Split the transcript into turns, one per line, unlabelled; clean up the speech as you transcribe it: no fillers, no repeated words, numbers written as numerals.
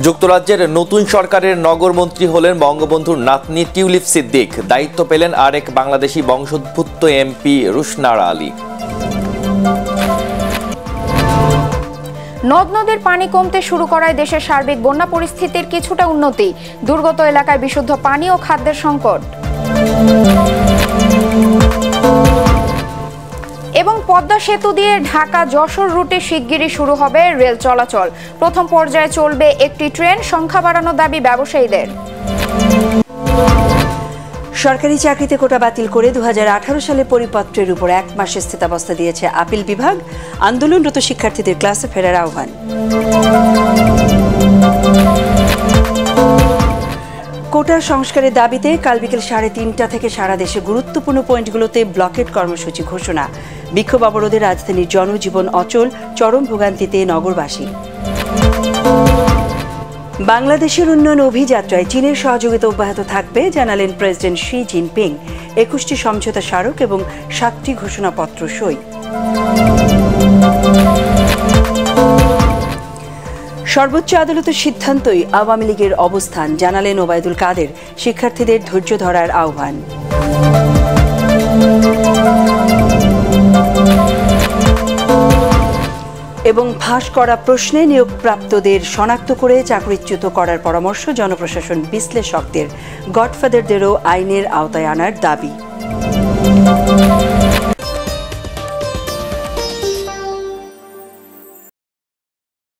যুক্তরাজ্যের নতুন সরকারের নগরমন্ত্রী হলেন বঙ্গবন্ধুর নাতনি টিউলিপ সিদ্দিক। দায়িত্ব পেলেন আরেক বাংলাদেশি বংশোদ্ভূত এমপি রুশনারা আলী।
নদ নদীর পানি কমতে শুরু করায় দেশের সার্বিক বন্যা পরিস্থিতির কিছুটা উন্নতি। দুর্গত এলাকায় বিশুদ্ধ পানি ও খাদ্যের সংকট। এবং পদ্মা সেতু দিয়ে ঢাকা যশোর রুটে শিগগিরই শুরু হবে রেল চলাচল। প্রথম পর্যায়ে চলবে একটি ট্রেন, সংখ্যা বাড়ানোর দাবি ব্যবসায়ীদের।
সরকারি চাকরিতে কোটা বাতিল করে 2018 সালে পরিপত্রের উপর 1 মাসের স্থিতাবস্থা দিয়েছে আপিল বিভাগ। আন্দোলনরত শিক্ষার্থীদের ক্লাসে ফেরার আহ্বান। কোটা সংস্কারের দাবিতে কাল বিকেল 3:30 থেকে সারা দেশে গুরুত্বপূর্ণ পয়েন্টগুলোতে ব্লকেট কর্মসূচি ঘোষণা। বিক্ষোভ অবরোধে রাজধানীর জনজীবন অচল, চরম ভোগান্তিতে নগরবাসী। বাংলাদেশের উন্নয়ন অভিযাত্রায় চীনের সহযোগিতা অব্যাহত থাকবে জানালেন প্রেসিডেন্ট শি জিনপিং। 21টি সমঝোতা স্মারক এবং 7টি ঘোষণাপত্র সই। সর্বোচ্চ আদালতের সিদ্ধান্তই আওয়ামী লীগের অবস্থান, জানালেন ওবায়দুল কাদের। শিক্ষার্থীদের ধৈর্য ধরার আহ্বান। এবং ফাঁস করা প্রশ্নে নিয়োগপ্রাপ্তদের শনাক্ত করে চাকরিচ্যুত করার পরামর্শ জনপ্রশাসন বিশ্লেষকদের। গডফাদারদেরও আইনের আওতায় আনার দাবি।